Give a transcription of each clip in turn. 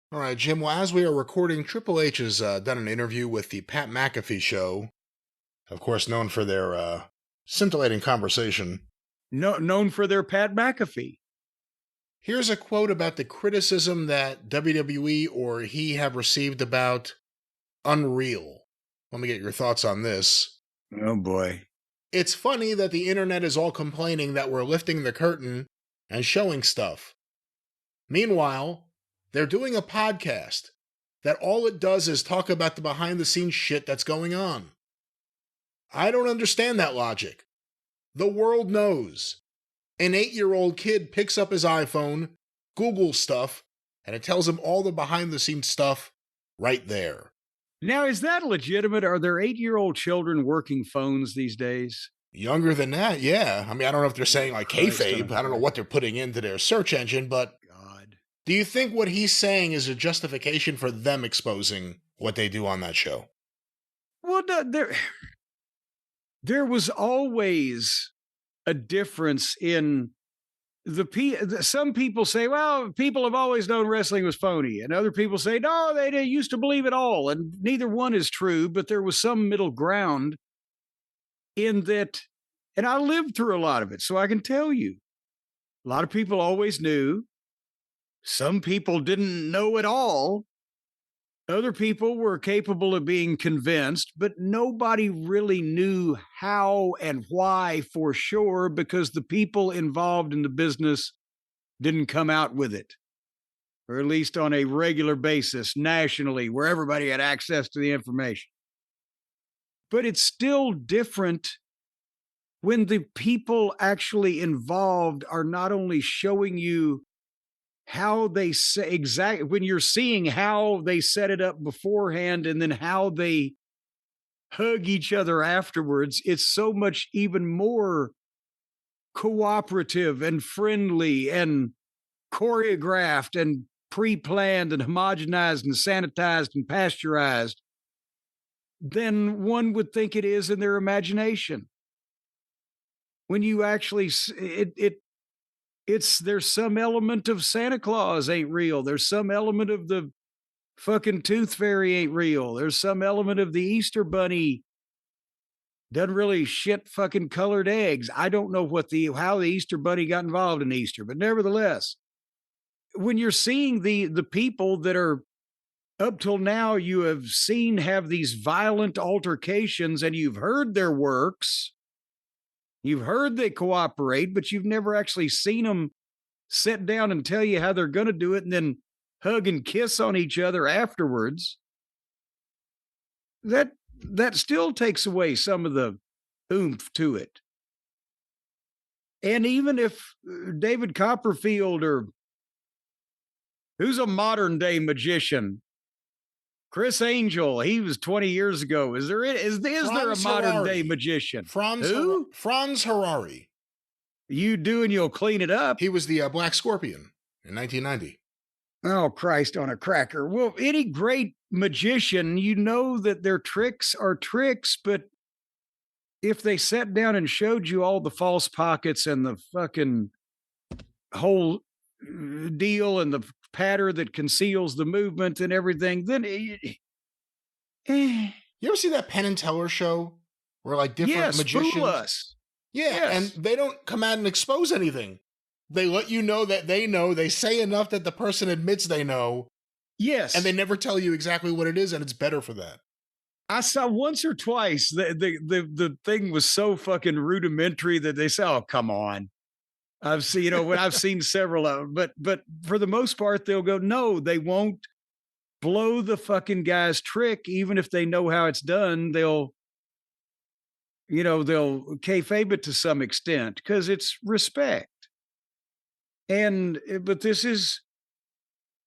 All right, Jim. Well, as we are recording, Triple H has done an interview with the Pat McAfee Show, of course, known for their scintillating conversation. Known for their Pat McAfee. Here's a quote about the criticism that WWE or he have received about Unreal. Let me get your thoughts on this. Oh, boy. It's funny that the internet is all complaining that we're lifting the curtain and showing stuff. Meanwhile, they're doing a podcast that all it does is talk about the behind-the-scenes shit that's going on. I don't understand that logic. The world knows. An 8-year-old kid picks up his iPhone, Googles stuff, and it tells him all the behind-the-scenes stuff right there. Now, is that legitimate? Are there 8-year-old children working phones these days? Younger than that, yeah. I mean, I don't know if they're saying like kayfabe. I don't know what they're putting into their search engine, but do you think what he's saying is a justification for them exposing what they do on that show? Well, there was always a difference in some people say, well, people have always known wrestling was phony. And other people say, no, they used to believe it all. And neither one is true, but there was some middle ground in that. And I lived through a lot of it, so I can tell you. A lot of people always knew. Some people didn't know at all. Other people were capable of being convinced, but nobody really knew how and why for sure because the people involved in the business didn't come out with it, or at least on a regular basis nationally where everybody had access to the information. But it's still different when the people actually involved are not only showing you how they say exactly when you're seeing how they set it up beforehand and then how they hug each other afterwards, it's so much even more cooperative and friendly and choreographed and pre-planned and homogenized and sanitized and pasteurized than one would think it is in their imagination. When you actually, there's some element of Santa Claus ain't real. There's some element of the fucking Tooth Fairy ain't real. There's some element of the Easter Bunny doesn't really shit fucking colored eggs. I don't know how the Easter Bunny got involved in Easter, but nevertheless, when you're seeing the people that are up till now you have seen have these violent altercations and you've heard their works, you've heard they cooperate, but you've never actually seen them sit down and tell you how they're going to do it and then hug and kiss on each other afterwards. That still takes away some of the oomph to it. And even if David Copperfield or who's a modern day magician, Chris Angel, he was 20 years ago. Is there a modern day magician? Franz Harari. You do and you'll clean it up. He was the Black Scorpion in 1990. Oh, Christ on a cracker. Well, any great magician, you know that their tricks are tricks, but if they sat down and showed you all the false pockets and the fucking whole deal and the pattern that conceals the movement and everything, then You ever see that Penn and Teller show where like different magicians? Fool us. Yeah, yes. And they don't come out and expose anything. They let you know that they know. They say enough that the person admits they know. Yes. And they never tell you exactly what it is, and it's better for that. I saw once or twice the thing was so fucking rudimentary that they say, "Oh, come on." I've seen several of them, but for the most part, they'll go, no, they won't blow the fucking guy's trick, even if they know how it's done. They'll kayfabe it to some extent because it's respect. But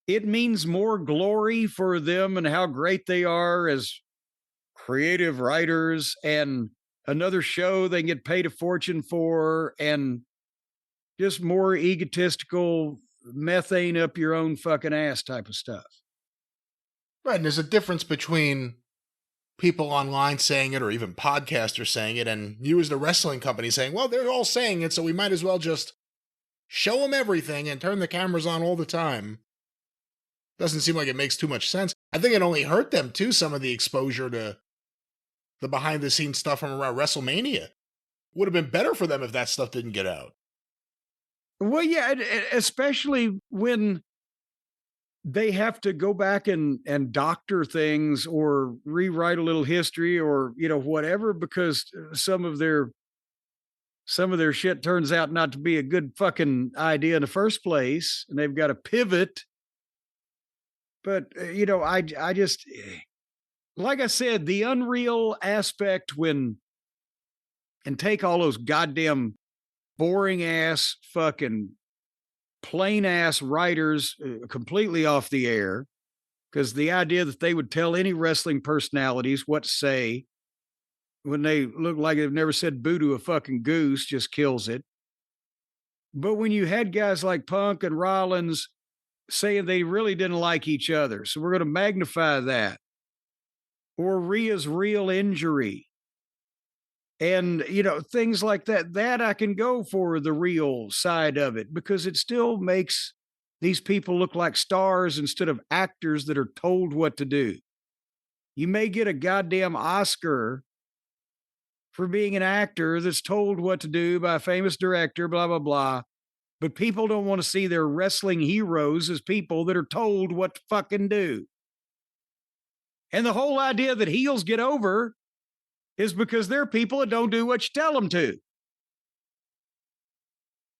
it means more glory for them and how great they are as creative writers and another show they can get paid a fortune for and just more egotistical methane up your own fucking ass type of stuff. Right. And there's a difference between people online saying it or even podcasters saying it and you as the wrestling company saying, well, they're all saying it, so we might as well just show them everything and turn the cameras on all the time. Doesn't seem like it makes too much sense. I think it only hurt them too, some of the exposure to the behind the scenes stuff from around WrestleMania. Would have been better for them if that stuff didn't get out. Well, yeah, especially when they have to go back and doctor things or rewrite a little history or, whatever, because some of their shit turns out not to be a good fucking idea in the first place, and they've got to pivot. But, I just, like I said, the unreal aspect and take all those goddamn boring ass fucking plain ass writers completely off the air, because the idea that they would tell any wrestling personalities what to say when they look like they've never said boo to a fucking goose just kills it. But when you had guys like Punk and Rollins saying they really didn't like each other, so we're going to magnify that, or Rhea's real injury, and, things like that I can go for the real side of it, because it still makes these people look like stars instead of actors that are told what to do. You may get a goddamn Oscar for being an actor that's told what to do by a famous director, blah, blah, blah. But people don't want to see their wrestling heroes as people that are told what to fucking do. And the whole idea that heels get over is because they're people that don't do what you tell them to.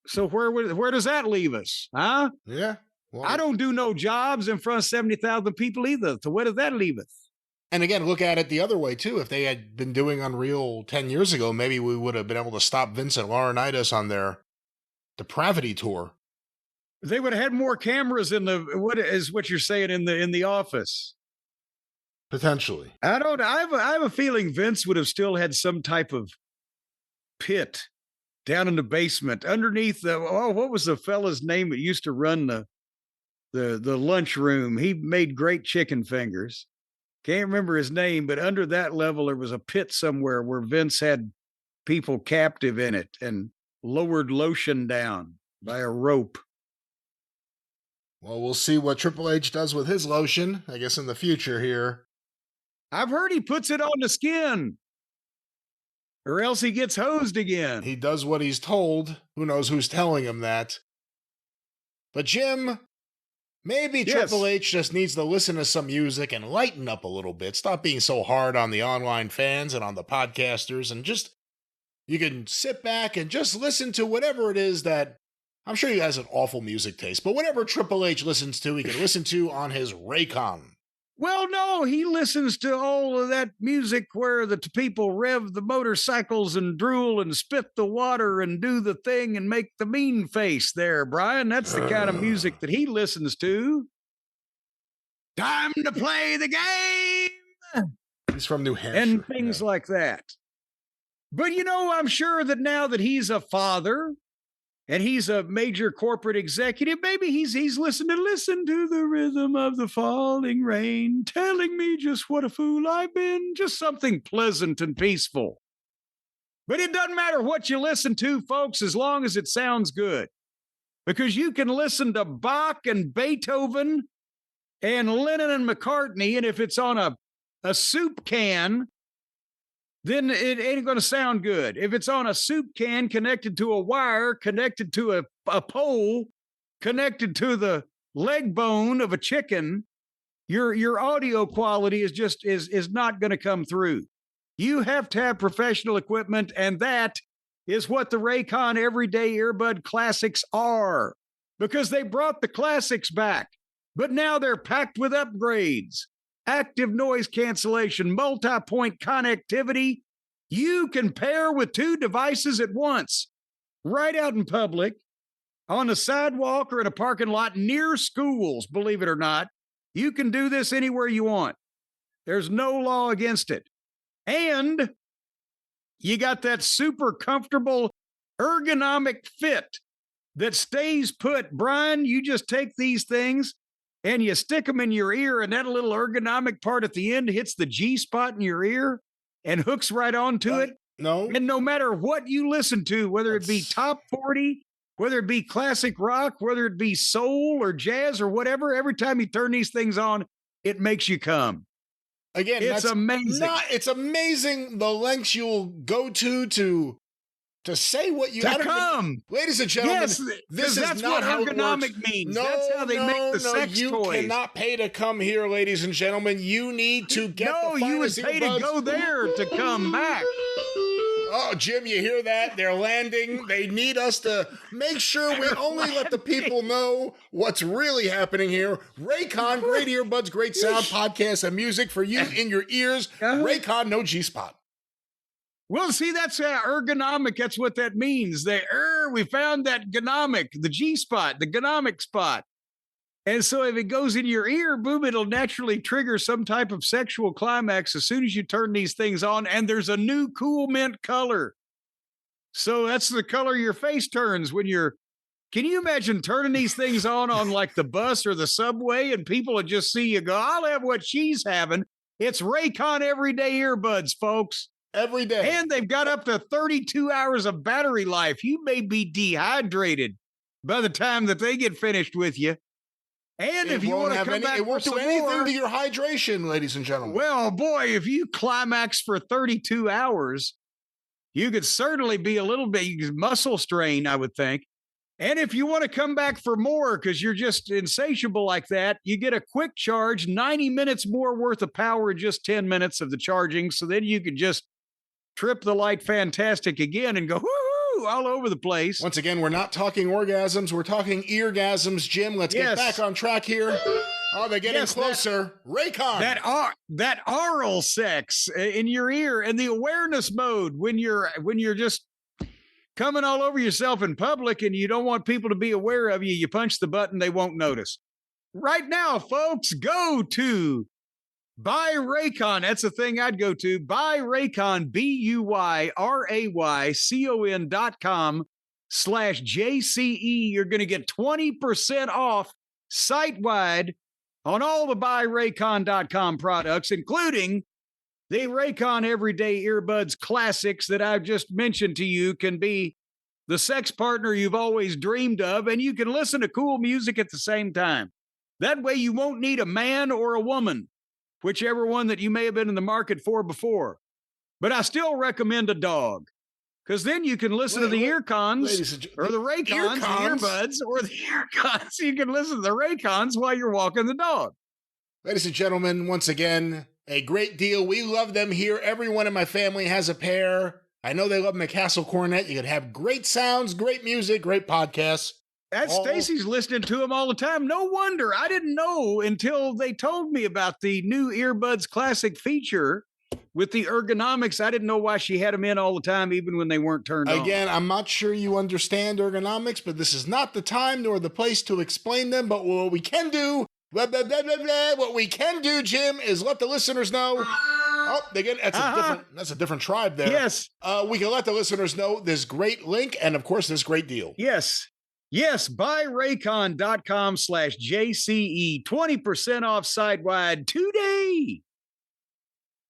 So where does that leave us? Huh? Yeah. Well, I don't do no jobs in front of 70,000 people either. So where does that leave us? And again, look at it the other way too. If they had been doing Unreal 10 years ago, maybe we would have been able to stop Vince and Laurinaitis on their depravity tour. They would have had more cameras in what you're saying in the office. Potentially. I have a feeling Vince would have still had some type of pit down in the basement underneath what was the fella's name that used to run the lunchroom? He made great chicken fingers. Can't remember his name, but under that level there was a pit somewhere where Vince had people captive in it and lowered lotion down by a rope. Well, we'll see what Triple H does with his lotion, I guess, in the future here. I've heard he puts it on the skin, or else he gets hosed again. He does what he's told. Who knows who's telling him that? But Jim, maybe Yes. Triple H just needs to listen to some music and lighten up a little bit. Stop being so hard on the online fans and on the podcasters, and just, you can sit back and just listen to whatever it is that, I'm sure he has an awful music taste, but whatever Triple H listens to, he can listen to on his Raycon. Well, no, he listens to all of that music where the people rev the motorcycles and drool and spit the water and do the thing and make the mean face there, Brian. That's the kind of music that he listens to. Time to play the game! He's from New Hampshire. And things like that. But, I'm sure that now that he's a father and he's a major corporate executive, maybe he's listening to listen to the rhythm of the falling rain, telling me just what a fool I've been, just something pleasant and peaceful. But it doesn't matter what you listen to, folks, as long as it sounds good. Because you can listen to Bach and Beethoven and Lennon and McCartney, and if it's on a soup can, then it ain't going to sound good. If it's on a soup can connected to a wire, connected to a pole, connected to the leg bone of a chicken, your audio quality is not going to come through. You have to have professional equipment, and that is what the Raycon Everyday Earbud Classics are, because they brought the classics back, but now they're packed with upgrades. Active noise cancellation, multi-point connectivity. You can pair with two devices at once, right out in public, on a sidewalk or in a parking lot near schools, believe it or not. You can do this anywhere you want. There's no law against it. And you got that super comfortable ergonomic fit that stays put. Brian, you just take these things and you stick them in your ear, and that little ergonomic part at the end hits the G spot in your ear and hooks right onto it. No. And no matter what you listen to, whether it be top 40 whether it be classic rock, whether it be soul or jazz or whatever, every time you turn these things on, it makes you come. Again, it's amazing. It's amazing the lengths you'll go to say what you ladies and gentlemen. Yes, this is that's not what how ergonomic it works. means. That's how they make the sex you toys. You cannot pay to come here, ladies and gentlemen. You need to get the you would pay to go there to come back. Oh, Jim, you hear that? They're landing. They need us to make sure we only let the people know what's really happening here. Raycon, great earbuds, great sound, podcasts, and music for you in your ears. Raycon, no G-spot. Well, see, that's ergonomic. That's what that means. We found that gonomic, the G-spot, the gonomic spot. And so if it goes in your ear, boom, it'll naturally trigger some type of sexual climax as soon as you turn these things on. And there's a new cool mint color. So that's the color your face turns when can you imagine turning these things on like the bus or the subway and people would just see you go, I'll have what she's having. It's Raycon everyday earbuds, folks. Every day. And they've got up to 32 hours of battery life. You may be dehydrated by the time that they get finished with you. And if you want to come back, it won't do anything to your hydration, ladies and gentlemen. Well, boy, if you climax for 32 hours, you could certainly be a little bit muscle strain, I would think. And if you want to come back for more because you're just insatiable like that, you get a quick charge, 90 minutes more worth of power in just 10 minutes of the charging. So then you could just trip the light fantastic again and go whoo all over the place. Once again, we're not talking orgasms, we're talking eargasms. Jim, let's get back on track here. Oh, they're getting closer. Raycon. That oral sex in your ear and the awareness mode when you're just coming all over yourself in public and you don't want people to be aware of you. You punch the button, they won't notice. Right now, folks, go to Buy Raycon. That's the thing I'd go to. Buy Raycon, BuyRaycon.com/JCE. You're going to get 20% off site-wide on all the BuyRaycon.com products, including the Raycon Everyday Earbuds Classics that I've just mentioned to you. Can be the sex partner you've always dreamed of, and you can listen to cool music at the same time. That way you won't need a man or a woman, whichever one that you may have been in the market for before. But I still recommend a dog, because then you can listen to the earcons or the Raycons, the earbuds, or the earcons. You can listen to the Raycons while you're walking the dog. Ladies and gentlemen, once again, a great deal. We love them here. Everyone in my family has a pair. I know they love McCastle Cornette. You could have great sounds, great music, great podcasts. Stacy's listening to them all the time. No wonder. I didn't know until they told me about the new Earbuds Classic feature with the ergonomics. I didn't know why she had them in all the time, even when they weren't turned on. Again, I'm not sure you understand ergonomics, but this is not the time nor the place to explain them. But what we can do, what we can do, Jim, is let the listeners know. Oh, that's a different tribe there. Yes. We can let the listeners know this great link and, of course, this great deal. Yes, buyraycon.com/JCE, 20% off site-wide today.